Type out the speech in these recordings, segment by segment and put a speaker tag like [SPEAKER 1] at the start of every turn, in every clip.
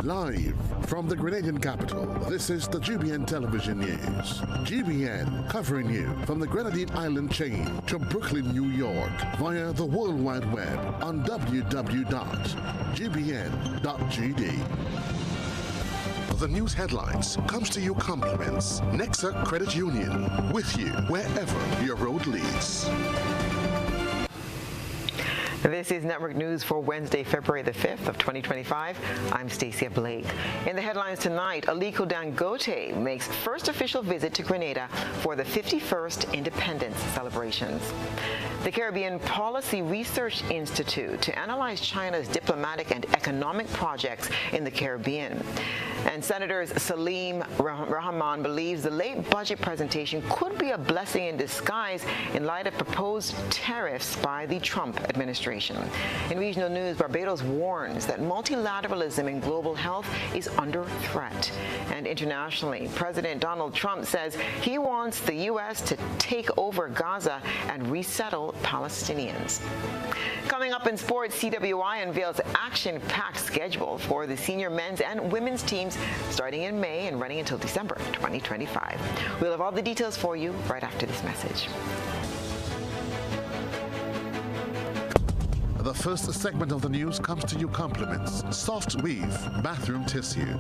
[SPEAKER 1] Live from the Grenadian capital, this is the GBN Television News. GBN covering you from the Grenadine Island chain to Brooklyn, New York, via the World Wide Web on www.gbn.gd. The news headlines comes to you compliments Nexa Credit Union, with you wherever your road leads.
[SPEAKER 2] This is Network News for Wednesday, February the 5th of 2025. I'm Stasia Blake. In the headlines tonight, Aliko Dangote makes first official visit to Grenada for the 51st Independence celebrations. The Caribbean Policy Research Institute to analyze China's diplomatic and economic projects in the Caribbean. And Senators Salim Rahman believes the late budget presentation could be a blessing in disguise in light of proposed tariffs by the Trump administration. In regional news, Barbados warns that multilateralism in global health is under threat. And internationally, President Donald Trump says he wants the U.S. to take over Gaza and resettle Palestinians. Coming up in sports, CWI unveils action-packed schedule for the senior men's and women's teams starting in May and running until December 2025. We'll have all the details for you right after this message.
[SPEAKER 1] The first segment of the news comes to you compliments Soft Weave Bathroom Tissue.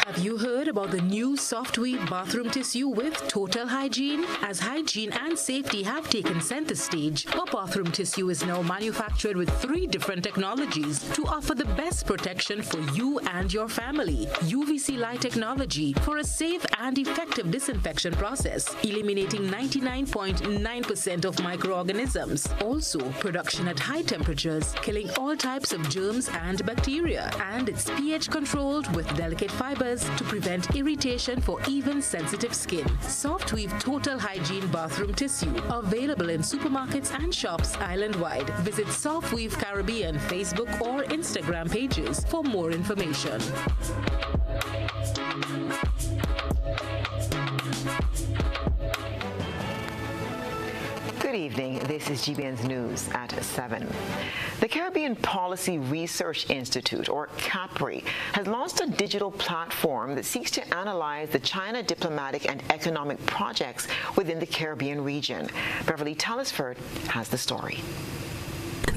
[SPEAKER 3] Have you heard about the new Soft Weave bathroom tissue with total hygiene? As hygiene and safety have taken center stage, our bathroom tissue is now manufactured with 3 different technologies to offer the best protection for you and your family. UVC light technology for a safe and effective disinfection process, eliminating 99.9% of microorganisms. Also, production at high temperatures, killing all types of germs and bacteria. And it's pH controlled with delicate fibers to prevent irritation for even sensitive skin. Soft Weave Total Hygiene Bathroom Tissue, available in supermarkets and shops island-wide. Visit Soft Weave Caribbean Facebook or Instagram pages for more information.
[SPEAKER 2] Good evening. This is GBN's News at 7. The Caribbean Policy Research Institute, or CAPRI, has launched a digital platform that seeks to analyze the China diplomatic and economic projects within the Caribbean region. Beverly Tellisford has the story.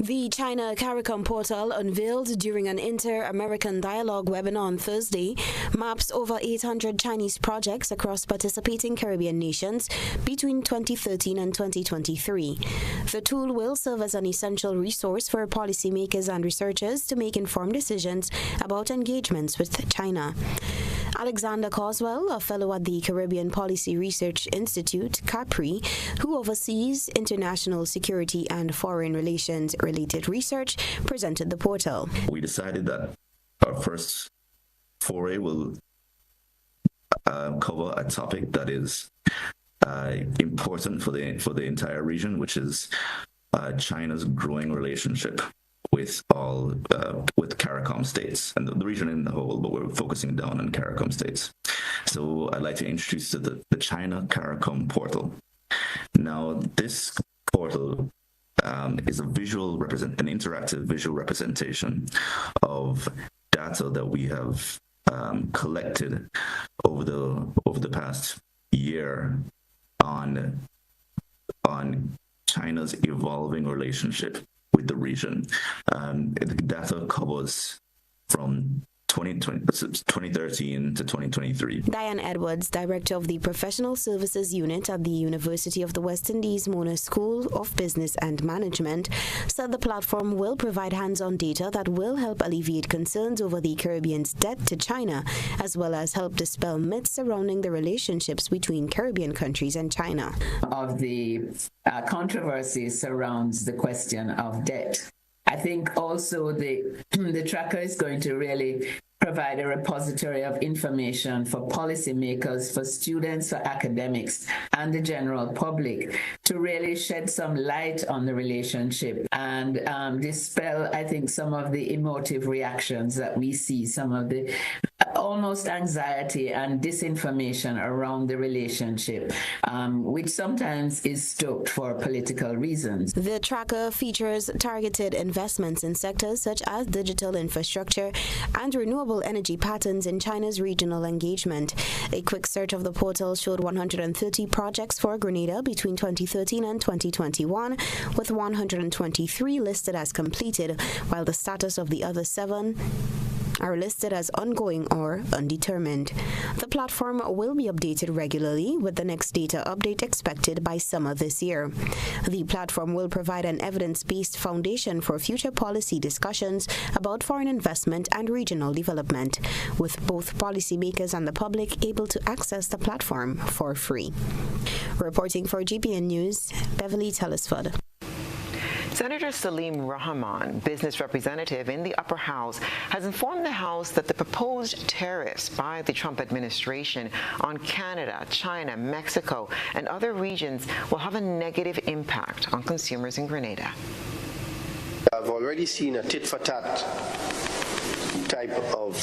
[SPEAKER 4] The China CARICOM portal, unveiled during an Inter-American Dialogue webinar on Thursday, maps over 800 Chinese projects across participating Caribbean nations between 2013 and 2023. The tool will serve as an essential resource for policymakers and researchers to make informed decisions about engagements with China. Alexander Coswell, a fellow at the Caribbean Policy Research Institute, CAPRI, who oversees international security and foreign relations-related research, presented the portal.
[SPEAKER 5] We decided that our first foray will cover a topic that is important for the entire region, which is China's growing relationship with CARICOM states and the region in the whole, but we're focusing down on CARICOM states. So I'd like to introduce you to the China CARICOM portal. Now, this portal is an interactive visual representation of data that we have collected over the past year on China's evolving relationship with the region. The data covers from 2013 to 2023.
[SPEAKER 4] Diane Edwards, director of the Professional Services Unit at the University of the West Indies Mona School of Business and Management, said the platform will provide hands-on data that will help alleviate concerns over the Caribbean's debt to China, as well as help dispel myths surrounding the relationships between Caribbean countries and China.
[SPEAKER 6] Of the controversy surrounds the question of debt. I think also the tracker is going to really provide a repository of information for policymakers, for students, for academics, and the general public to really shed some light on the relationship and dispel, I think, some of the emotive reactions that we see, some of the almost anxiety and disinformation around the relationship, which sometimes is stoked for political reasons.
[SPEAKER 4] The tracker features targeted investments in sectors such as digital infrastructure and renewable energy patterns in China's regional engagement. A quick search of the portal showed 130 projects for Grenada between 2013 and 2021, with 123 listed as completed, while the status of the other 7 are listed as ongoing or undetermined. The platform will be updated regularly, with the next data update expected by summer this year. The platform will provide an evidence-based foundation for future policy discussions about foreign investment and regional development, with both policymakers and the public able to access the platform for free. Reporting for GBN News, Beverly Telesford.
[SPEAKER 2] Senator Salim Rahman, business representative in the upper house, has informed the House that the proposed tariffs by the Trump administration on Canada, China, Mexico, and other regions will have a negative impact on consumers in Grenada.
[SPEAKER 7] I've already seen a tit-for-tat type of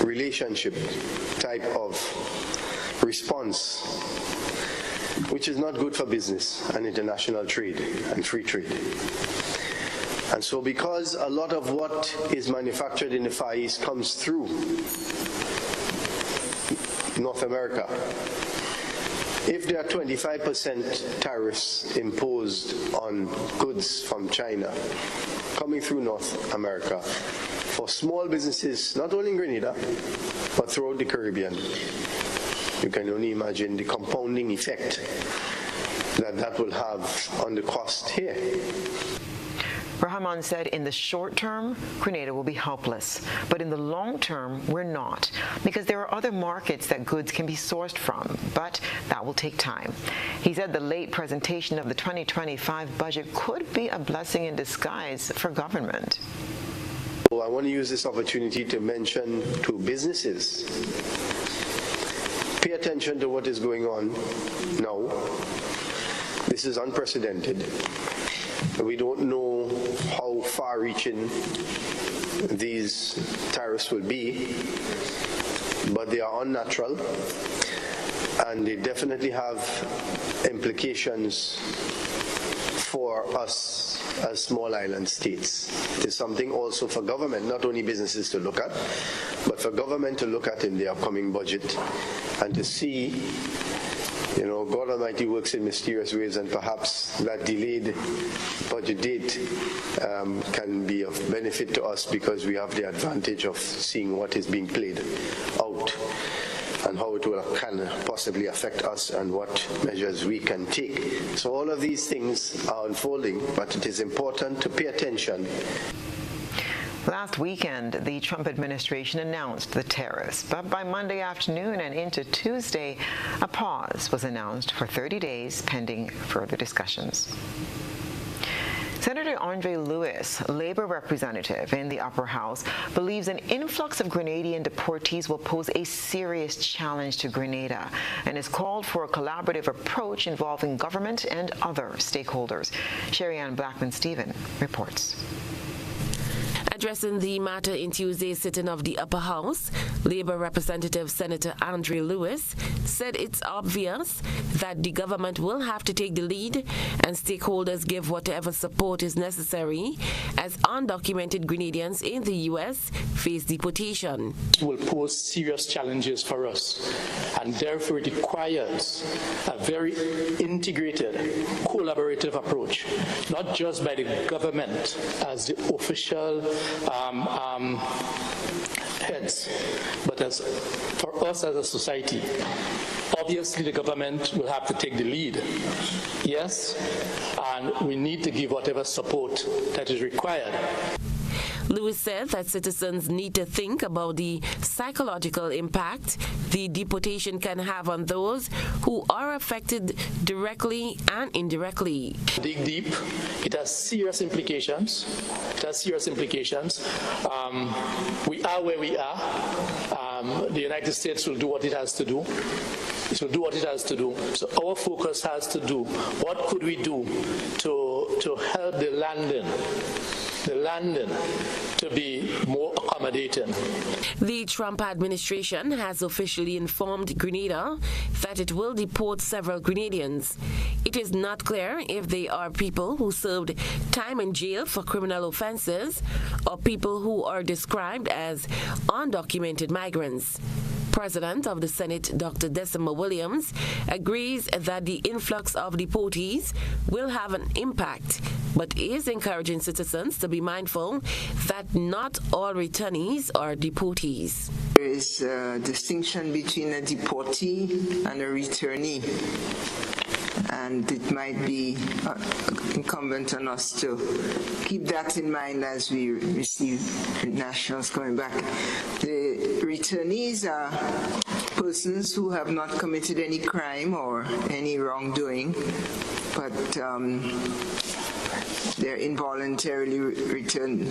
[SPEAKER 7] relationship, type of response, which is not good for business and international trade and free trade. And so because a lot of what is manufactured in the Far East comes through North America, if there are 25% tariffs imposed on goods from China coming through North America, for small businesses, not only in Grenada, but throughout the Caribbean, you can only imagine the compounding effect that will have on the cost here.
[SPEAKER 2] Rahman said in the short term, Grenada will be helpless, but in the long term, we're not, because there are other markets that goods can be sourced from, but that will take time. He said the late presentation of the 2025 budget could be a blessing in disguise for government.
[SPEAKER 7] So I want to use this opportunity to mention to businesses, pay attention to what is going on now. This is unprecedented. We don't know how far-reaching these tariffs will be, but they are unnatural, and they definitely have implications for us as small island states. It's something also for government, not only businesses to look at, but for government to look at in the upcoming budget and to see, God Almighty works in mysterious ways, and perhaps that delayed budget date can be of benefit to us because we have the advantage of seeing what is being played out and how it can possibly affect us and what measures we can take. So all of these things are unfolding, but it is important to pay attention.
[SPEAKER 2] Last weekend, the Trump administration announced the tariffs, but by Monday afternoon and into Tuesday, a pause was announced for 30 days pending further discussions. Senator Andre Lewis, Labor representative in the upper house, believes an influx of Grenadian deportees will pose a serious challenge to Grenada and has called for a collaborative approach involving government and other stakeholders. Sherry Ann Blackman-Stephen reports.
[SPEAKER 8] Addressing the matter in Tuesday's sitting of the upper house, Labour Representative Senator Andre Lewis said it's obvious that the government will have to take the lead and stakeholders give whatever support is necessary as undocumented Grenadians in the U.S. face deportation.
[SPEAKER 9] It will pose serious challenges for us, and therefore it requires a very integrated, collaborative approach, not just by the government as the official heads, but as for us as a society. Obviously, the government will have to take the lead, yes, and we need to give whatever support that is required.
[SPEAKER 8] Lewis said that citizens need to think about the psychological impact the deportation can have on those who are affected directly and indirectly.
[SPEAKER 9] Dig deep. It has serious implications. We are where we are. The United States will do what it has to do. It will do what it has to do. So our focus has to do, what could we do to to help the landing to be more accommodating.
[SPEAKER 8] The Trump administration has officially informed Grenada that it will deport several Grenadians. It is not clear if they are people who served time in jail for criminal offenses or people who are described as undocumented migrants. President of the Senate, Dr. Decima Williams, agrees that the influx of deportees will have an impact, but is encouraging citizens to be mindful that not all returnees are deportees.
[SPEAKER 10] There is a distinction between a deportee and a returnee. And it might be incumbent on us to keep that in mind as we receive nationals coming back. The returnees are persons who have not committed any crime or any wrongdoing, but they're involuntarily returned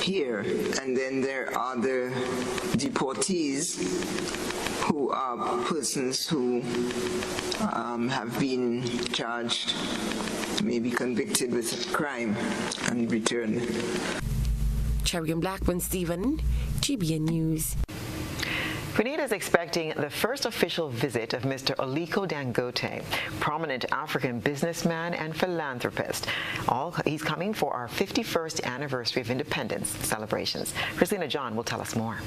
[SPEAKER 10] here. And then there are the deportees, who are persons who have been charged, maybe convicted with crime, and returned.
[SPEAKER 8] Cherry Blackburn Stephen, GBN News.
[SPEAKER 2] Grenada is expecting the first official visit of Mr. Aliko Dangote, prominent African businessman and philanthropist. He's coming for our 51st anniversary of independence celebrations. Christina John will tell us more.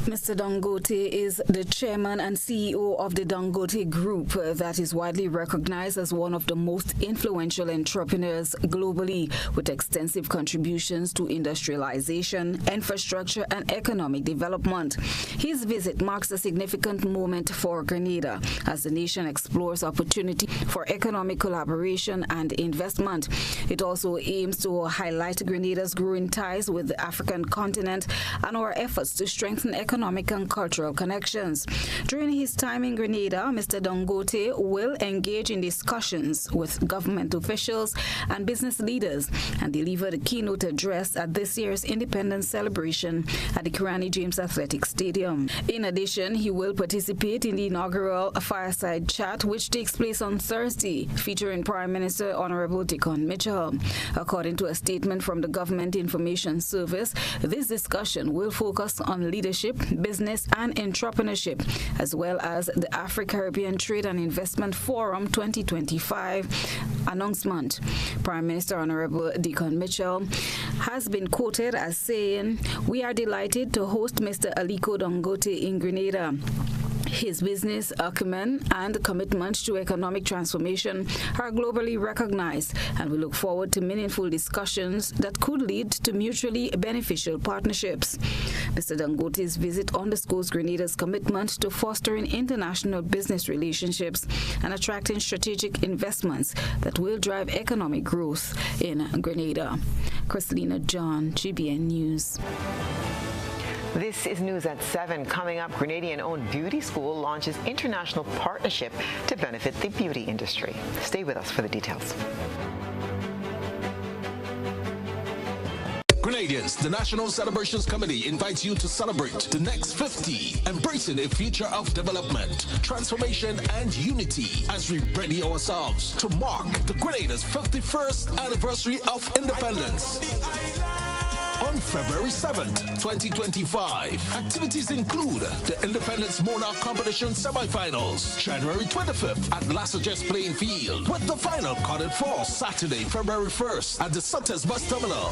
[SPEAKER 11] Mr. Dangote is the chairman and CEO of the Dangote Group that is widely recognized as one of the most influential entrepreneurs globally, with extensive contributions to industrialization, infrastructure, and economic development. His visit marks a significant moment for Grenada as the nation explores opportunity for economic collaboration and investment. It also aims to highlight Grenada's growing ties with the African continent and our efforts to strengthen economic and cultural connections. During his time in Grenada, Mr. Dangote will engage in discussions with government officials and business leaders and deliver the keynote address at this year's independence celebration at the Kirani James Athletic Stadium. In addition, he will participate in the inaugural fireside chat, which takes place on Thursday, featuring Prime Minister Honorable Dickon Mitchell. According to a statement from the Government Information Service, this discussion will focus on leadership, business and entrepreneurship, as well as the Afro-Caribbean Trade and Investment Forum 2025 announcement. Prime Minister Honorable Dickon Mitchell has been quoted as saying, "We are delighted to host Mr. Aliko Dangote in Grenada. His business acumen and commitment to economic transformation are globally recognized, and we look forward to meaningful discussions that could lead to mutually beneficial partnerships." Mr. Dangote's visit underscores Grenada's commitment to fostering international business relationships and attracting strategic investments that will drive economic growth in Grenada. Christina John, GBN News.
[SPEAKER 2] This is news at 7. Coming up, Grenadian-owned beauty school launches international partnership to benefit the beauty industry. Stay with us for the details.
[SPEAKER 12] Grenadians, the National Celebrations Committee invites you to celebrate the next 50, embracing a future of development, transformation, and unity as we ready ourselves to mark the Grenada's 51st anniversary of independence. On February 7th, 2025, activities include the Independence Monarch Competition semifinals, January 25th at Lassages Playing Field, with the final carded for Saturday, February 1st at the Sutters Bus Terminal.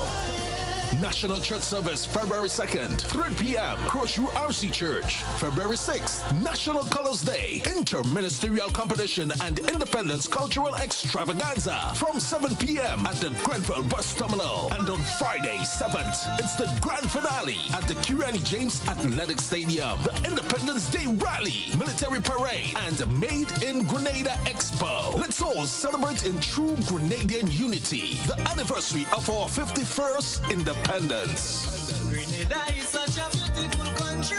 [SPEAKER 12] National Church Service, February 2nd, 3 p.m., Crossview RC Church. February 6th, National Colors Day, Interministerial Competition and Independence Cultural Extravaganza from 7 p.m. at the Grenfell Bus Terminal. And on Friday, 7th, it's the grand finale at the Kirani James Athletic Stadium, the Independence Day Rally, Military Parade, and Made in Grenada Expo. Let's all celebrate in true Grenadian unity, the anniversary of our 51st independence.
[SPEAKER 13] Grenada is such a beautiful country.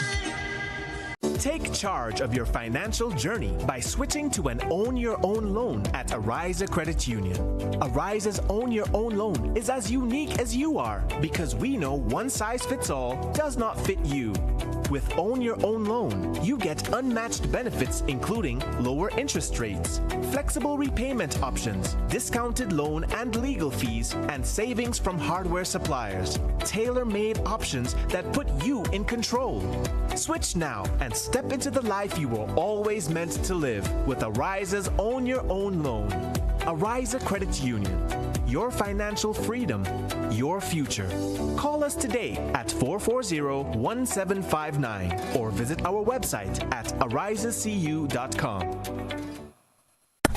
[SPEAKER 13] Take charge of your financial journey by switching to an Own Your Own loan at Ariza Credit Union. Ariza's Own Your Own loan is as unique as you are because we know one size fits all does not fit you. With Own Your Own Loan, you get unmatched benefits including lower interest rates, flexible repayment options, discounted loan and legal fees, and savings from hardware suppliers. Tailor-made options that put you in control. Switch now and step into the life you were always meant to live with Ariza's Own Your Own Loan. Ariza Credit Union. Your financial freedom, your future. Call us today at 440-1759 or visit our website at arizacu.com.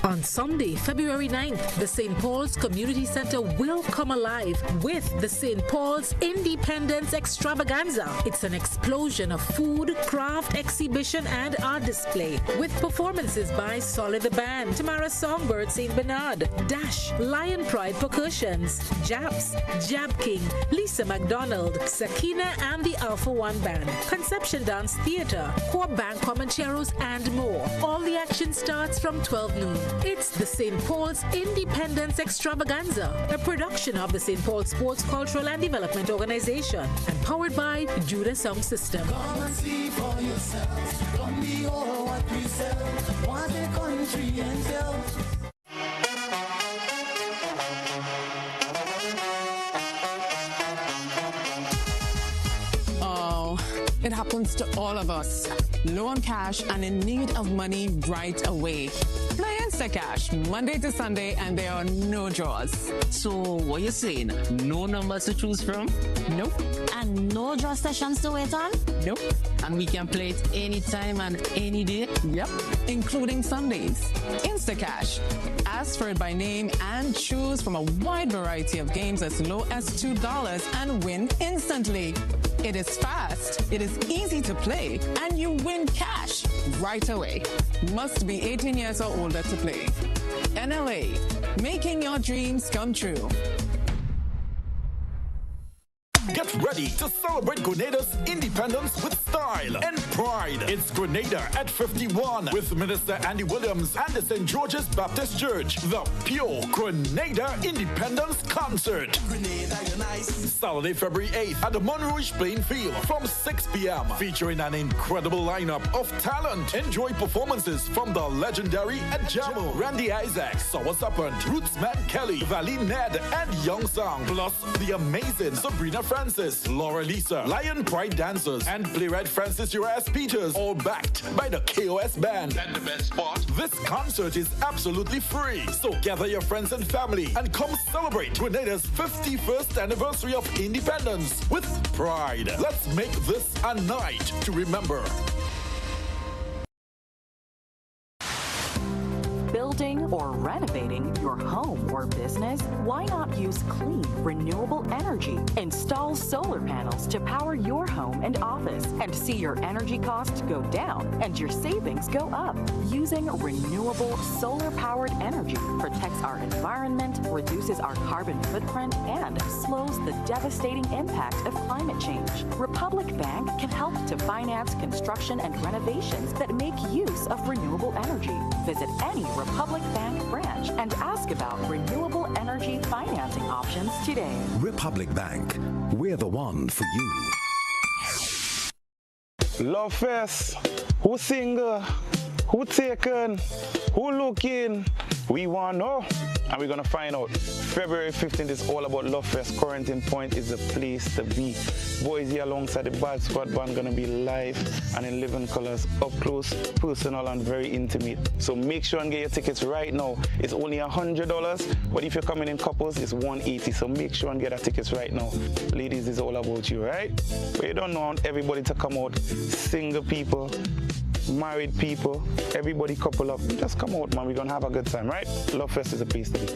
[SPEAKER 3] On Sunday, February 9th, the St. Paul's Community Center will come alive with the St. Paul's Independence Extravaganza. It's an explosion of food, craft, exhibition, and art display with performances by Solid the Band, Tamara Songbird St. Bernard, Dash, Lion Pride Percussions, Japs, Jab King, Lisa McDonald, Sakina and the Alpha One Band, Conception Dance Theater, Core Band Comancheros, and more. All the action starts from 12 noon. It's the St. Paul's Independence Extravaganza, a production of the St. Paul Sports, Cultural and Development Organization and powered by Judah Sound System.
[SPEAKER 14] Come and see for yourselves. Come behold what we sell. What a country and tell.
[SPEAKER 15] It happens to all of us. Low on cash and in need of money right away. Play Instacash Monday to Sunday and there are no draws.
[SPEAKER 16] So what you saying? No numbers to choose from?
[SPEAKER 15] Nope.
[SPEAKER 17] And no draw sessions to wait on?
[SPEAKER 15] Nope.
[SPEAKER 16] And we can play it anytime and any day?
[SPEAKER 15] Yep. Including Sundays. Instacash. Ask for it by name and choose from a wide variety of games as low as $2 and win instantly. It is fast, it is easy to play, and you win cash right away. Must be 18 years or older to play. NLA, making your dreams come true.
[SPEAKER 18] Get ready to celebrate Grenada's independence with style and pride. It's Grenada at 51 with Minister Andy Williams and the St. George's Baptist Church. The Pure Grenada Independence Concert.
[SPEAKER 14] Grenada, you're nice.
[SPEAKER 18] Saturday, February 8th at the Monrouge Plain Field from 6 p.m. Featuring an incredible lineup of talent. Enjoy performances from the legendary Adjamo, Randy Isaac, Sawa Sapant, Rootsman Kelly, Valley Ned, and Young Sang. Plus the amazing Sabrina Francis, Laura Lisa, Lion Pride Dancers, and playwright Francis Urias Peters, all backed by the KOS Band.
[SPEAKER 19] And the best part,
[SPEAKER 18] this concert is absolutely free. So gather your friends and family and come celebrate Grenada's 51st anniversary of independence with pride. Let's make this a night to remember.
[SPEAKER 20] Building or renovating your home or business? Why not use clean, renewable energy? Install solar panels to power your home and office and see your energy costs go down and your savings go up. Using renewable solar-powered energy protects our environment, reduces our carbon footprint, and slows the devastating impact of climate change. Republic Bank can help to finance construction and renovations that make use of renewable energy. Visit any Republic Bank branch and ask about renewable energy financing options today.
[SPEAKER 21] Republic Bank, we're the one for you.
[SPEAKER 22] Love Fest, who single, who taken, who looking, we want to know, and we're going to find out. February 15th is all about Love Fest. Quarantine Point is the place to be. Boys here alongside the Bad Squad Band going to be live and in living colors, up close, personal, and very intimate. So make sure and get your tickets right now. It's only $100, but if you're coming in couples, it's $180. So make sure and get our tickets right now. Ladies, it's all about you, right? We don't want everybody to come out. Single people, married people, everybody couple up. Just come out, man. We're going to have a good time, right? Love Fest is a place to be.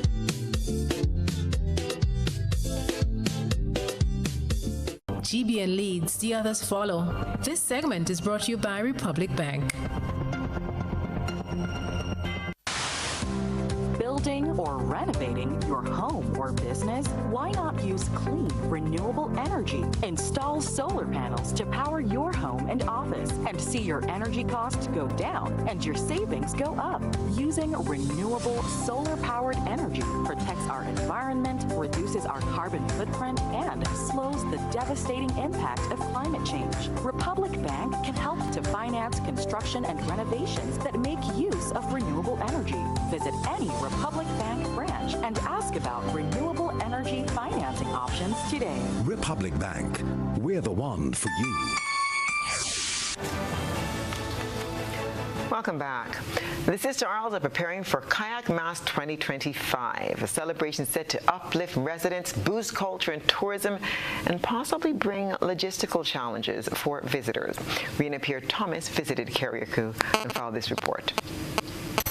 [SPEAKER 3] GBN leads, the others follow. This segment is brought to you by Republic Bank.
[SPEAKER 20] Building or or renovating your home or business? Why not use clean, renewable energy? Install solar panels to power your home and office and see your energy costs go down and your savings go up. Using renewable solar-powered energy protects our environment, reduces our carbon footprint, and slows the devastating impact of climate change. Republic Bank can help to finance construction and renovations that make use of renewable energy. Visit any Republic Bank branch and ask about renewable energy financing options today.
[SPEAKER 21] Republic Bank, we're the one for you.
[SPEAKER 2] Welcome back. The Sister Isles are preparing for Kayak Mass 2025, a celebration set to uplift residents, boost culture and tourism, and possibly bring logistical challenges for visitors. Rena Pierre-Thomas visited Carriacou and followed this report.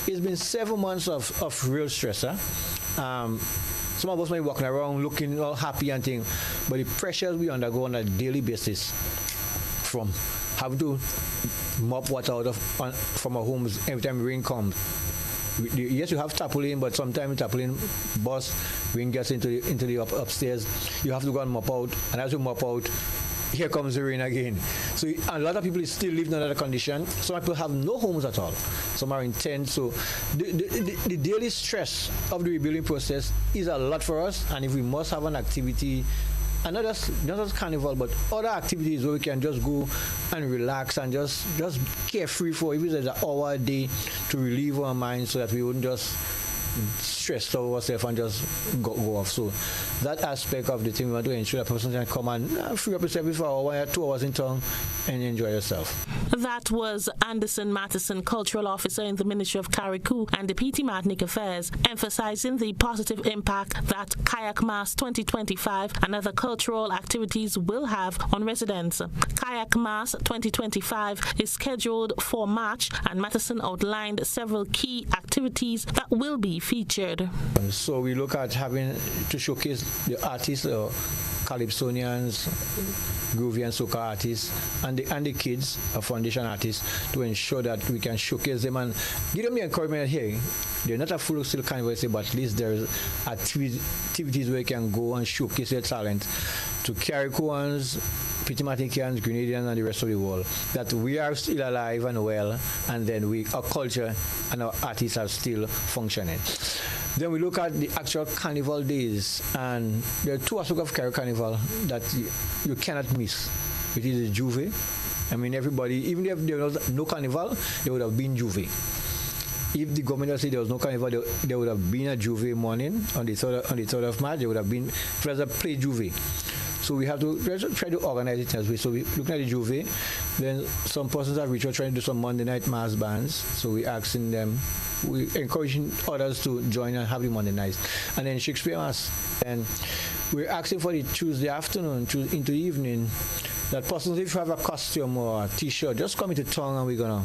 [SPEAKER 1] It's been 7 months of real stress. Some of us may be walking around looking all happy and things, but the pressures we undergo on a daily basis, from having to mop water out from our homes every time rain comes. Yes, you have tarpaulin, but sometimes tarpaulin bursts, rain gets into the upstairs. You have to go and mop out, and as you mop out, here comes the rain again. So a lot of people still live in another condition. Some people have no homes at all. Some are in tents. So the daily stress of the rebuilding process is a lot for us. And if we must have an activity, and not just carnival, but other activities where we can just go and relax and just carefree for even an hour a day to relieve our minds, so that we wouldn't just stress ourselves and just go off. So that aspect of the thing, we want to ensure that person can come and free up yourself for 1 or 2 hours in town and enjoy yourself.
[SPEAKER 3] That was Anderson Matheson, Cultural Officer in the Ministry of Carriacou and Deputy Martinique Affairs, emphasizing the positive impact that Kayak Mass 2025 and other cultural activities will have on residents. Kayak Mass 2025 is scheduled for March, and Matheson outlined several key activities that will be featured.
[SPEAKER 1] So we look at having to showcase the artists, calypsonians, groovy and soca artists, and the kids, foundation artists, to ensure that we can showcase them and give them the encouragement. Hey, they're not a full still carnival, but at least there's activities where you can go and showcase their talent to Carriacouans, Petit Martiniquans, Grenadians, and the rest of the world, that we are still alive and well, and then our culture and our artists are still functioning. Then we look at the actual carnival days, and there are 2 aspects of Carnival that you cannot miss. It is the Juve. I mean, everybody, even if there was no carnival, there would have been Juve. If the government had said there was no carnival, there would have been a Juve morning on the 3rd of March. There would have been play Juve. So we have to try to organize it as well. So we looking at the Juve. Then some persons have reached out trying to do some Monday night mass bands. So we asking them, we encouraging others to join and have the Monday nights. And then Shakespeare Mass. And we're asking for the Tuesday afternoon into the evening, that persons, if you have a costume or a t-shirt, just come into town and we're gonna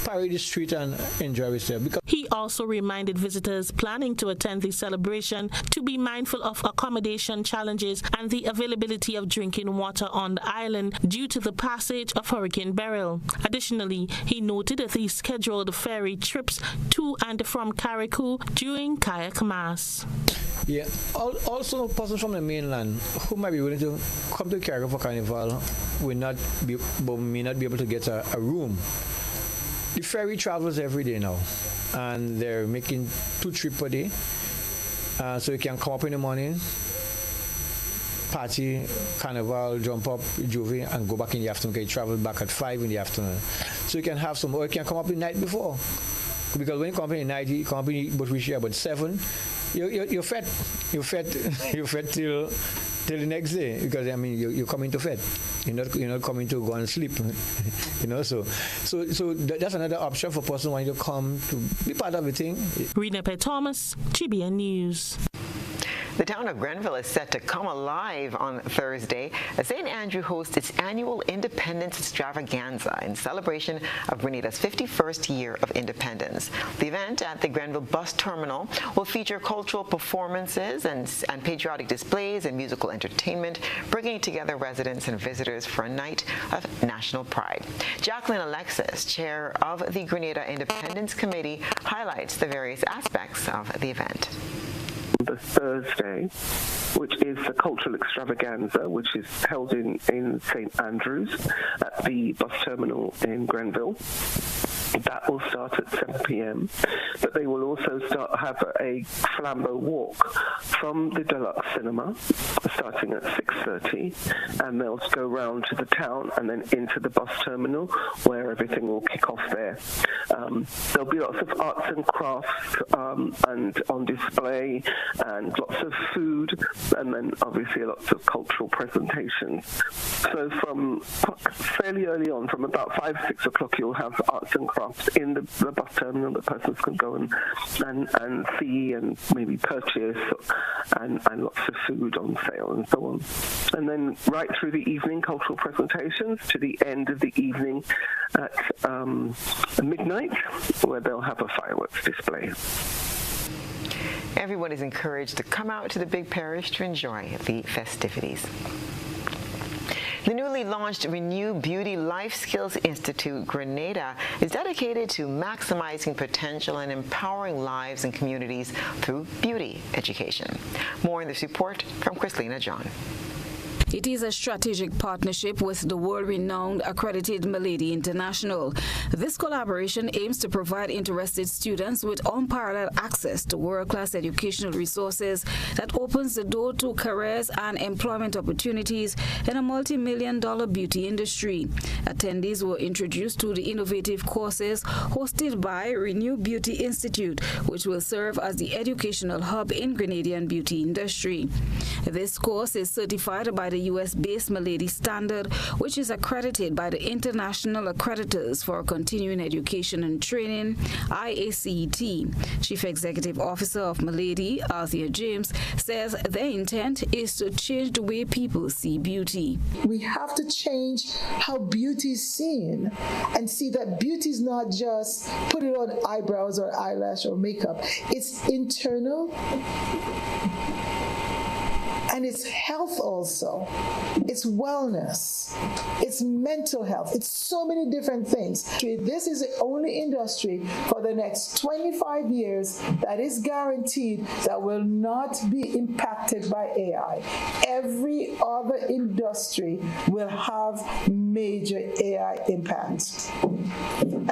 [SPEAKER 1] parade the street and enjoy ourselves.
[SPEAKER 3] He also reminded visitors planning to attend the celebration to be mindful of accommodation challenges and the availability of drinking water on the island due to the passage of Hurricane Beryl. Additionally, he noted that the scheduled ferry trips to and from Carriacou during Kayak Mass.
[SPEAKER 1] Yeah, also persons from the mainland who might be willing to come to Carriacou for Carnival may not be able to get a room. The ferry travels every day now, and they're making 2 trips per day. So you can come up in the morning, party, carnival, jump up, Juve, and go back in the afternoon. You travel back at 5 in the afternoon. So you can have some, or you can come up the night before. Because when you come up in the night, you come up in but we share about 7. You're fed. You're fed till the next day, because I mean you're coming to fed. You're not coming to go and sleep. So that's another option for person wanting to come to be part of the thing.
[SPEAKER 3] Rena Thomas, GBN News.
[SPEAKER 2] The town of Grenville is set to come alive on Thursday as St. Andrew hosts its annual Independence Extravaganza in celebration of Grenada's 51st year of independence. The event at the Grenville Bus Terminal will feature cultural performances and patriotic displays and musical entertainment, bringing together residents and visitors for a night of national pride. Jacqueline Alexis, chair of the Grenada Independence Committee, highlights the various aspects of the event.
[SPEAKER 5] the Thursday, which is the cultural extravaganza, which is held in St. Andrews at the bus terminal in Grenville. That will start at 7 p.m. But they will also have a flambeau walk from the Deluxe Cinema, starting at 6:30, and they'll go round to the town and then into the bus terminal, where everything will kick off there. There'll be lots of arts and crafts and on display, and lots of food, and then obviously lots of cultural presentations. So from fairly early on, from about 5, 6 o'clock, you'll have arts and crafts in the bus terminal that persons can go and see and maybe purchase, and lots of food on sale and so on. And then right through the evening, cultural presentations to the end of the evening at midnight, where they'll have a fireworks display.
[SPEAKER 2] Everyone is encouraged to come out to the big parish to enjoy the festivities. The newly launched Renew Beauty Life Skills Institute, Grenada, is dedicated to maximizing potential and empowering lives and communities through beauty education. More in this report from Chrislena John.
[SPEAKER 11] It is a strategic partnership with the world-renowned accredited Milady International. This collaboration aims to provide interested students with unparalleled access to world-class educational resources that opens the door to careers and employment opportunities in a multi-million-dollar beauty industry. Attendees were introduced to the innovative courses hosted by Renew Beauty Institute, which will serve as the educational hub in Grenadian beauty industry. This course is certified by the U.S.-based Milady Standard, which is accredited by the International Accreditors for Continuing Education and Training, IACT. Chief Executive Officer of Milady, Althea James, says their intent is to change the way people see beauty.
[SPEAKER 19] We have to change how beauty is seen and see that beauty is not just put it on eyebrows or eyelash or makeup. It's internal. And it's health also. It's wellness. It's mental health. It's so many different things. This is the only industry for the next 25 years that is guaranteed that will not be impacted by AI. Every other industry will have major AI impact.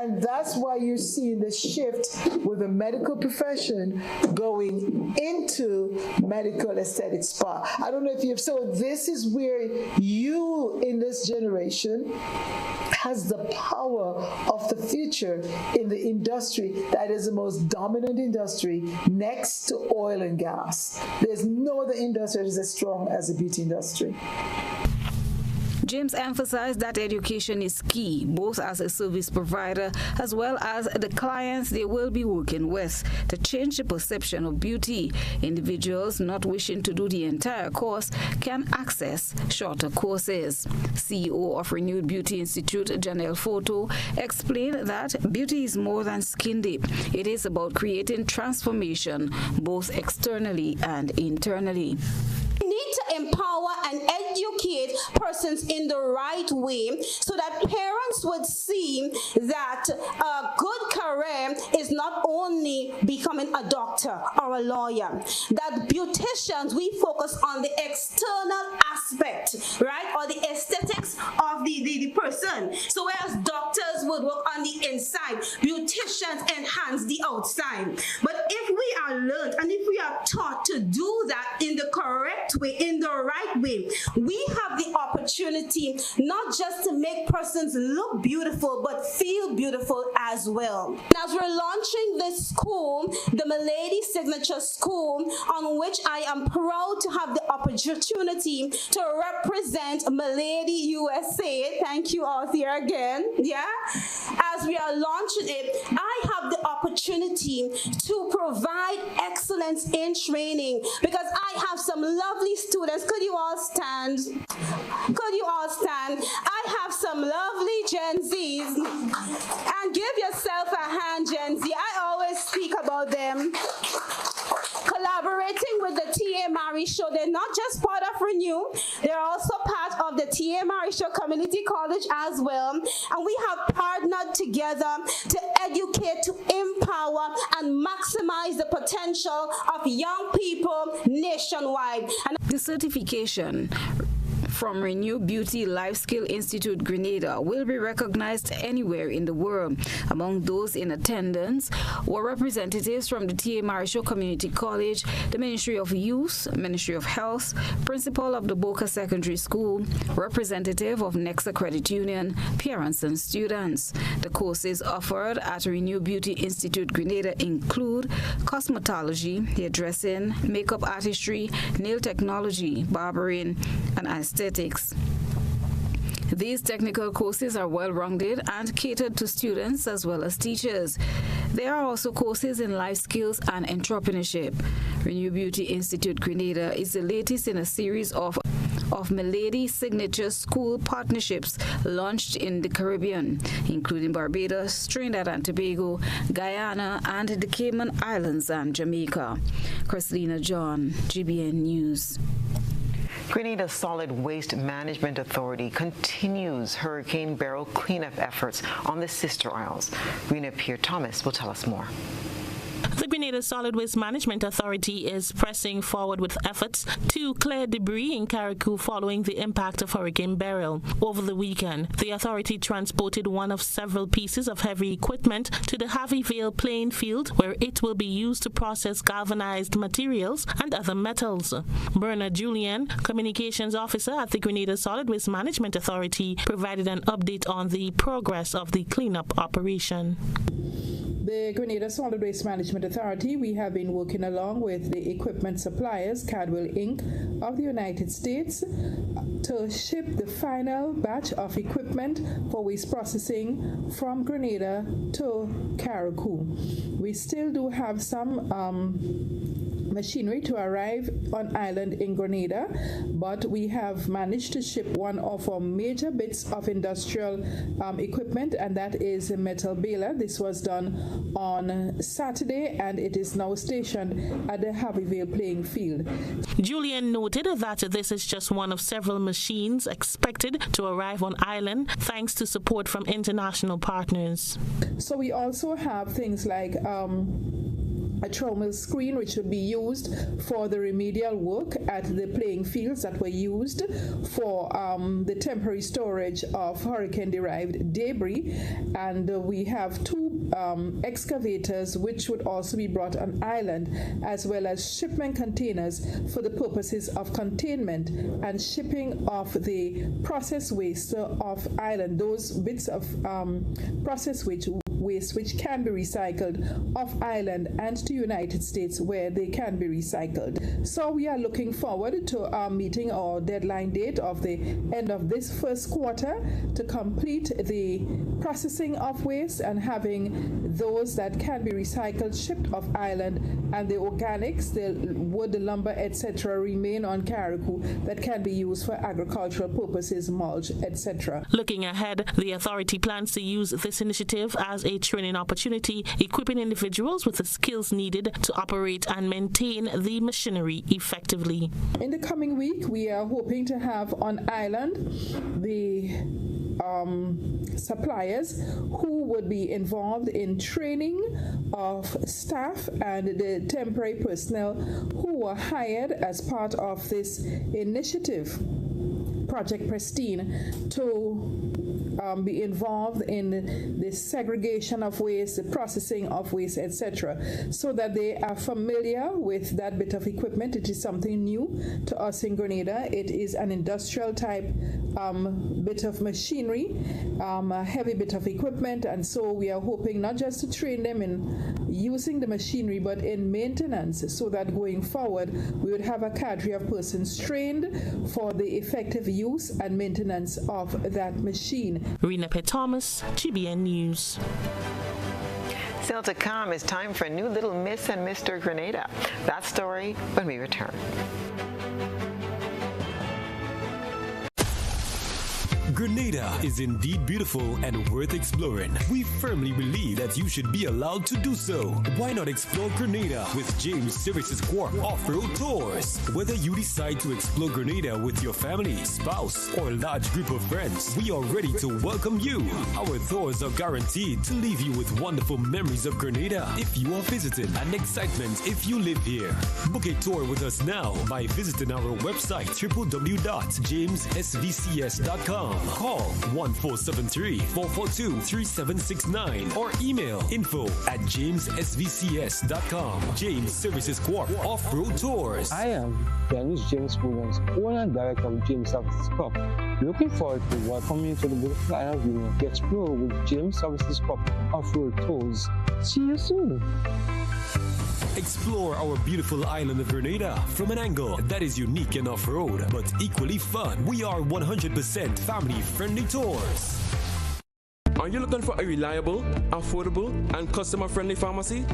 [SPEAKER 19] And that's why you're seeing the shift with the medical profession going into medical aesthetic spa. I don't know if you've, so this is where you in this generation has the power of the future in the industry that is the most dominant industry next to oil and gas. There's no other industry that is as strong as the beauty industry.
[SPEAKER 11] James emphasized that education is key, both as a service provider as well as the clients they will be working with, to change the perception of beauty. Individuals not wishing to do the entire course can access shorter courses. CEO of Renewed Beauty Institute, Janelle Photo, explained that beauty is more than skin deep. It is about creating transformation, both externally and internally.
[SPEAKER 23] We need to empower and educate persons in the right way so that parents would see that a good career is not only becoming a doctor or a lawyer, that beauticians, we focus on the external aspect, right, or the aesthetics of the person. So whereas doctors would work on the inside, beauticians enhance the outside. But if we are learned and if we are taught to do that in the correct way, in the right way, we have the opportunity not just to make persons look beautiful, but feel beautiful as well. And as we're launching this school, the Milady Signature School, on which I am proud to have the opportunity to represent Milady USA. Thank you all here again. Yeah. As we are launching it, I have the opportunity to provide excellence in training because I have some lovely students. Could you all stand? Could you all stand? I have some lovely Gen Zs. And give yourself a hand, Gen Z. I always speak about them. Collaborating with the TA Mary Show. They're not just part of Renew, they're also part of the TA Mary Show Community College as well. And we have partnered together to educate, to empower, and maximize the potential of young people nationwide.
[SPEAKER 11] The certification from Renew Beauty Life Skill Institute Grenada will be recognized anywhere in the world. Among those in attendance were representatives from the T.A. Marisho Community College, the Ministry of Youth, Ministry of Health, principal of the Boca Secondary School, representative of Nexa Credit Union, parents and students. The courses offered at Renew Beauty Institute Grenada include cosmetology, hairdressing, makeup artistry, nail technology, barbering, and aesthetics. These technical courses are well-rounded and catered to students as well as teachers. There are also courses in life skills and entrepreneurship. Renew Beauty Institute Grenada is the latest in a series of Milady Signature School partnerships launched in the Caribbean, including Barbados, Trinidad and Tobago, Guyana, and the Cayman Islands and Jamaica. Christina John, GBN News.
[SPEAKER 2] Grenada's Solid Waste Management Authority continues Hurricane Beryl cleanup efforts on the Sister Isles. Rena Pierre-Thomas will tell us more.
[SPEAKER 4] The Grenada Solid Waste Management Authority is pressing forward with efforts to clear debris in Carriacou following the impact of Hurricane Beryl. Over the weekend, the authority transported one of several pieces of heavy equipment to the Harveyvale playing field, where it will be used to process galvanized materials and other metals. Bernard Julian, Communications Officer at the Grenada Solid Waste Management Authority, provided an update on the progress of the cleanup operation.
[SPEAKER 6] The Grenada Solid Waste Management Authority, we have been working along with the equipment suppliers, Cadwell Inc. of the United States, to ship the final batch of equipment for waste processing from Grenada to Carriacou. We still do have some machinery to arrive on island in Grenada, but we have managed to ship one of our major bits of industrial equipment, and that is a metal baler. This was done on Saturday, and it is now stationed at the Harveyvale playing field.
[SPEAKER 4] Julian noted that this is just one of several machines expected to arrive on island thanks to support from international partners.
[SPEAKER 6] So we also have things like a trommel screen, which would be used for the remedial work at the playing fields that were used for the temporary storage of hurricane-derived debris. And we have two excavators which would also be brought on island, as well as shipment containers for the purposes of containment and shipping of the process waste off island, those bits of process waste which can be recycled off island and to United States where they can be recycled. So we are looking forward to meeting our deadline date of the end of this first quarter to complete the processing of waste and having those that can be recycled shipped off island, and the organics, the wood, the lumber, etc. remain on Carriacou that can be used for agricultural purposes, mulch, etc.
[SPEAKER 4] Looking ahead, the authority plans to use this initiative as a training opportunity, equipping individuals with the skills needed to operate and maintain the machinery effectively.
[SPEAKER 6] In the coming week, we are hoping to have on island the suppliers who would be involved in training of staff and the temporary personnel who were hired as part of this initiative, Project Pristine, to be involved in the segregation of waste, the processing of waste, etc., so that they are familiar with that bit of equipment. It is something new to us in Grenada. It is an industrial type bit of machinery, a heavy bit of equipment, and so we are hoping not just to train them in using the machinery, but in maintenance, so that going forward we would have a cadre of persons trained for the effective use and maintenance of that machine.
[SPEAKER 4] Rena P. Thomas, GBN News.
[SPEAKER 2] Still to come, it's time for a new Little Miss and Mr. Grenada. That story when we return.
[SPEAKER 7] Grenada is indeed beautiful and worth exploring. We firmly believe that you should be allowed to do so. Why not explore Grenada with James Services Corp Off-Road Tours? Whether you decide to explore Grenada with your family, spouse, or large group of friends, we are ready to welcome you. Our tours are guaranteed to leave you with wonderful memories of Grenada if you are visiting, and excitement if you live here. Book a tour with us now by visiting our website www.jamessvcs.com. Call 1473-442-3769 or email info@jamessvcs.com. James Services Corp Off-Road Tours.
[SPEAKER 9] I am Dennis James Williams, owner and director of James Services Corp. Looking forward to welcoming you to the beautiful island of Union to explore with James Services Corp Off-Road Tours. See you soon.
[SPEAKER 7] Explore our beautiful island of Grenada from an angle that is unique and off-road, but equally fun. We are 100% family-friendly tours.
[SPEAKER 10] Are you looking for a reliable, affordable, and customer-friendly pharmacy?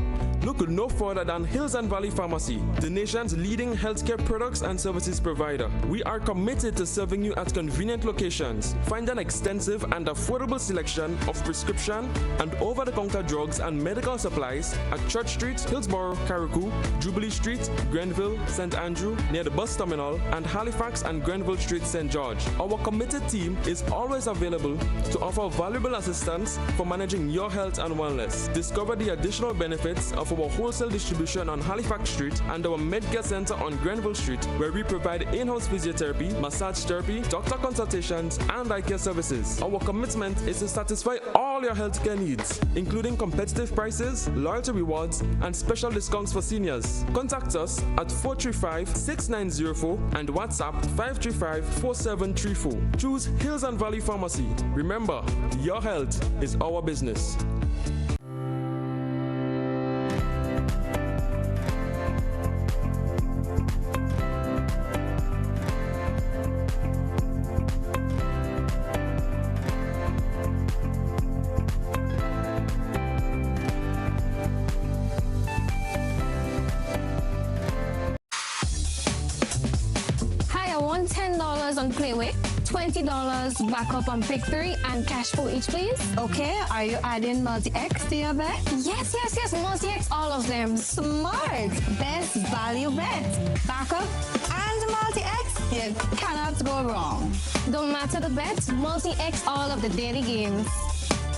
[SPEAKER 10] Look no further than Hills and Valley Pharmacy, the nation's leading healthcare products and services provider. We are committed to serving you at convenient locations. Find an extensive and affordable selection of prescription and over-the-counter drugs and medical supplies at Church Street, Hillsborough, Carriacou, Jubilee Street, Grenville, St. Andrew, near the bus terminal, and Halifax and Grenville Street, St. George. Our committed team is always available to offer valuable assistance for managing your health and wellness. Discover the additional benefits of our wholesale distribution on Halifax Street and our Medcare Center on Grenville Street, where we provide in-house physiotherapy, massage therapy, doctor consultations, and eye care services. Our commitment is to satisfy all your healthcare needs, including competitive prices, loyalty rewards, and special discounts for seniors. Contact us at 435-6904 and WhatsApp 535-4734. Choose Hills and Valley Pharmacy. Remember, your health is our business.
[SPEAKER 24] $10 on Playway, $20 backup on Pick 3, and cash for each, please. Okay, are you adding multi-X to your bet? Yes, multi-X, all of them. Smart. Best value bet. Backup and multi-X, you cannot go wrong. Don't matter the bet, multi-X all of the daily games.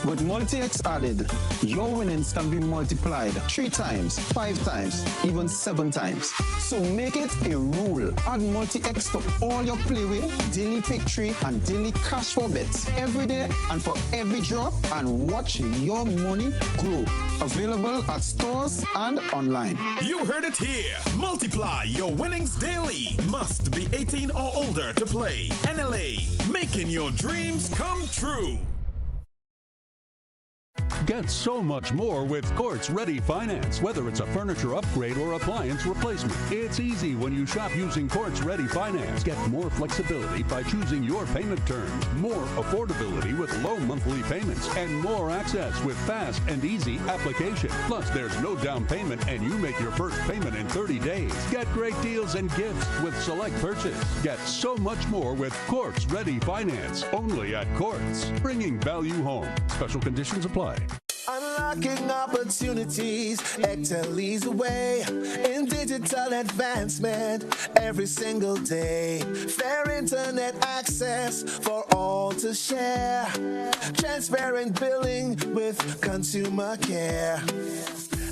[SPEAKER 25] With multi-X added, your winnings can be multiplied 3 times, 5 times, even 7 times. So make it a rule. Add multi-X to all your Playway, daily Pick 3, and daily cash for bets every day and for every drop, and watch your money grow. Available at stores and online.
[SPEAKER 18] You heard it here. Multiply your winnings daily. Must be 18 or older to play. NLA, making your dreams come true.
[SPEAKER 26] Get so much more with Courts Ready Finance. Whether it's a furniture upgrade or appliance replacement, it's easy when you shop using Courts Ready Finance. Get more flexibility by choosing your payment terms, more affordability with low monthly payments, and more access with fast and easy application. Plus, there's no down payment and you make your first payment in 30 days. Get great deals and gifts with select purchase. Get so much more with Courts Ready Finance. Only at Courts. Bringing value home. Special conditions apply.
[SPEAKER 14] Unlocking opportunities, Excel leads the way in digital advancement every single day. Fair internet access for all to share. Transparent billing with consumer care.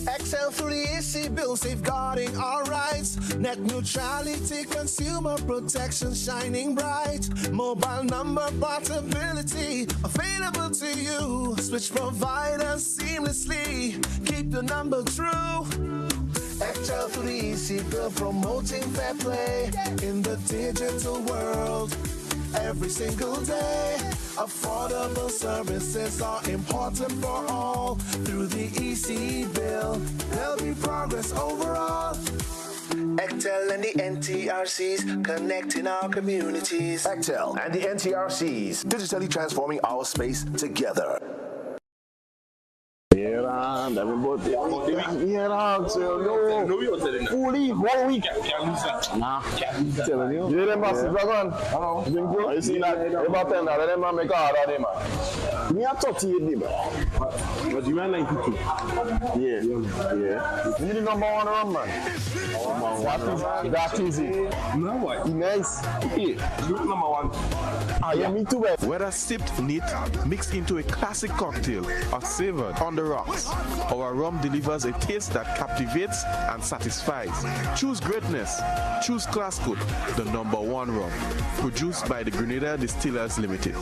[SPEAKER 14] Excel 360 bill safeguarding our rights. Net neutrality, consumer protection shining bright. Mobile number portability available to you. Switch providers seamlessly. Keep the number true. Excel 360 bill promoting fair play in the digital world. Every single day, affordable services are important for all. Through the EC bill, there'll be progress overall. Excel and the NTRCs connecting our communities.
[SPEAKER 27] Excel and the NTRCs digitally transforming our space together.
[SPEAKER 28] Here
[SPEAKER 8] man. Yeah, dog. So, no. Fully, 1 week. Nah. Telling you. You them massive dragon? Hello. You see that? About 10, let them man make a hard on them, man. Me a 38, but you are 92. Yeah. You need the number 1 run, man. That easy. No, what? Nice. Yeah. You number 1. Yeah, me too.
[SPEAKER 12] Whether sipped neat, mixed into a classic cocktail, or savored on the rocks, our rum delivers a taste that captivates and satisfies. Choose greatness. Choose Class Code, the number 1 rum. Produced by the Grenada Distillers Limited.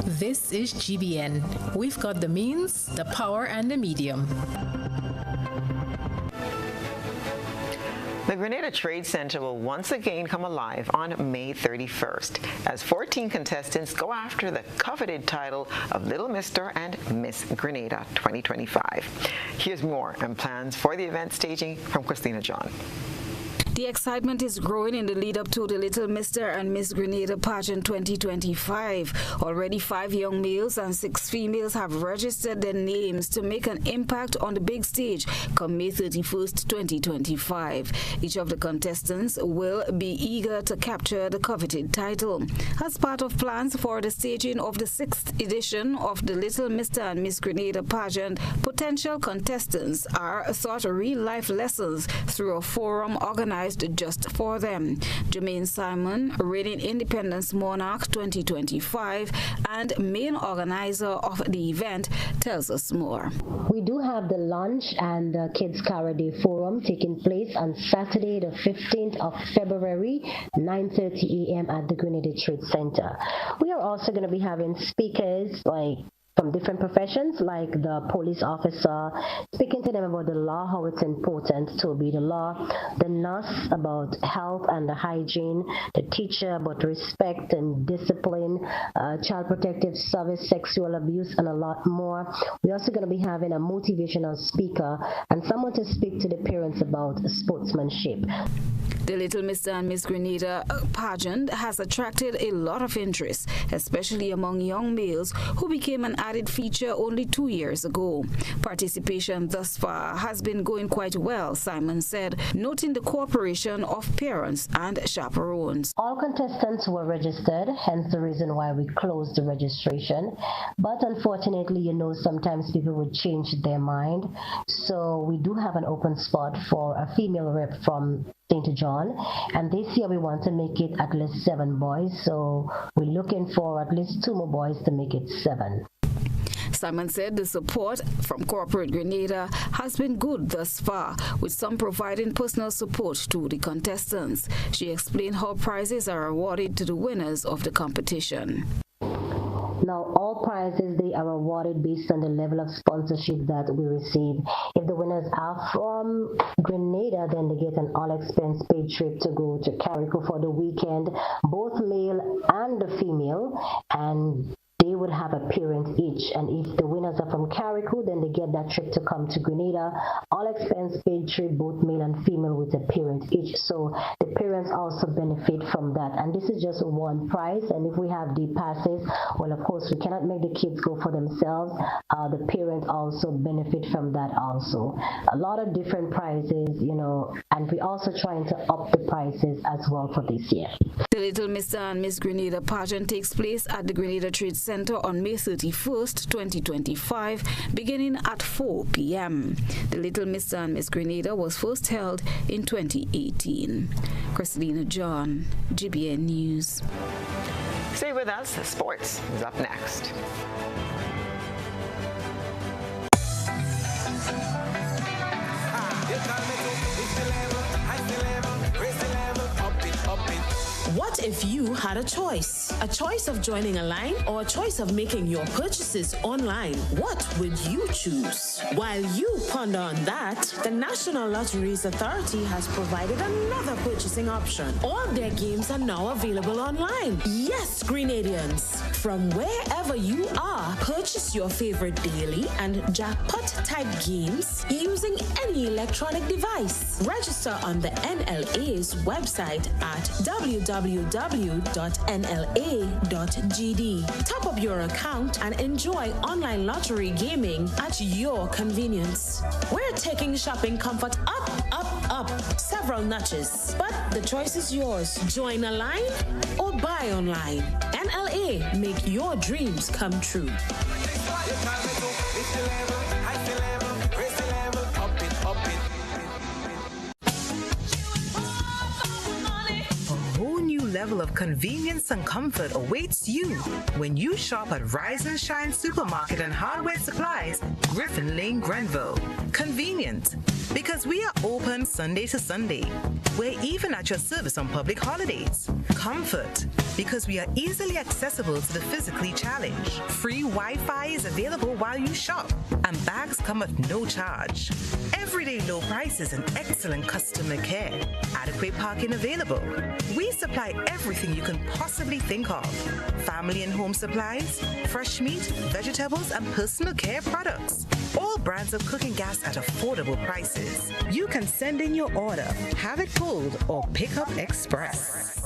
[SPEAKER 3] This is GBN. We've got the means, the power, and the medium.
[SPEAKER 2] The Grenada Trade Center will once again come alive on May 31st as 14 contestants go after the coveted title of Little Mr. and Miss Grenada 2025. Here's more and plans for the event staging from Christina John.
[SPEAKER 11] The excitement is growing in the lead up to the Little Mr. and Miss Grenada pageant 2025. Already 5 young males and 6 females have registered their names to make an impact on the big stage come May 31st, 2025. Each of the contestants will be eager to capture the coveted title. As part of plans for the staging of the 6th edition of the Little Mr. and Miss Grenada pageant, potential contestants are taught real-life lessons through a forum organized just for them. Jermaine Simon, reigning Independence Monarch 2025 and main organizer of the event, tells us more.
[SPEAKER 13] We do have the lunch and the Kids Cara Day Forum taking place on Saturday, the 15th of February, 9:30 a.m. at the Grenada Trade Center. We are also going to be having speakers from different professions, like the police officer, speaking to them about the law, how it's important to obey the law, the nurse about health and the hygiene, the teacher about respect and discipline, child protective service, sexual abuse, and a lot more. We're also going to be having a motivational speaker and someone to speak to the parents about sportsmanship.
[SPEAKER 11] The Little Mr. and Miss Grenada pageant has attracted a lot of interest, especially among young males who became an added feature only 2 years ago. Participation thus far has been going quite well, Simon said, noting the cooperation of parents and chaperones.
[SPEAKER 13] All contestants were registered, hence the reason why we closed the registration. But unfortunately, sometimes people would change their mind. So we do have an open spot for a female rep from St. John, and this year we want to make it at least 7 boys, so we're looking for at least 2 more boys to make it 7.
[SPEAKER 11] Simon said the support from corporate Grenada has been good thus far, with some providing personal support to the contestants. She explained how prizes are awarded to the winners of the competition.
[SPEAKER 13] Now, all prizes, they are awarded based on the level of sponsorship that we receive. If the winners are from Grenada, then they get an all-expense paid trip to go to Carriacou for the weekend, both male and the female, and they would have a parent each. And if the winners are from Carriacou, then they get that trip to come to Grenada, all expense paid trip, both male and female, with a parent each. So the parents also benefit from that. And this is just one prize. And if we have the passes, well, of course, we cannot make the kids go for themselves. The parents also benefit from that also. A lot of different prizes, and we're also trying to up the prices as well for this year.
[SPEAKER 11] The Little Mr. and Miss Grenada pageant takes place at the Grenada Trade Center on May 31st, 2025, beginning at 4 p.m. The Little Mr. and Miss Grenada was first held in 2018. Christina John, GBN News.
[SPEAKER 2] Stay with us. Sports is up next.
[SPEAKER 3] What if you had a choice? A choice of joining a line or a choice of making your purchases online? What would you choose? While you ponder on that, the National Lotteries Authority has provided another purchasing option. All their games are now available online. Yes, Grenadians. From wherever you are, purchase your favorite daily and jackpot type games using any electronic device. Register on the NLA's website at www.nla.gd. Top up your account and enjoy online lottery gaming at your convenience. We're taking shopping comfort up, up, up several notches, but the choice is yours. Join a line or buy online. NLA, make your dreams come true.
[SPEAKER 15] Level of convenience and comfort awaits you when you shop at Rise and Shine Supermarket and Hardware Supplies, Griffin Lane, Grenville. Convenient, because we are open Sunday to Sunday. We're even at your service on public holidays. Comfort, because we are easily accessible to the physically challenged. Free Wi-Fi is available while you shop, and bags come at no charge. Everyday low prices and excellent customer care. Adequate parking available. We supply everything you can possibly think of. Family and home supplies, fresh meat, vegetables, and personal care products. All brands of cooking gas at affordable prices. You can send in your order, have it pulled, or pick up express.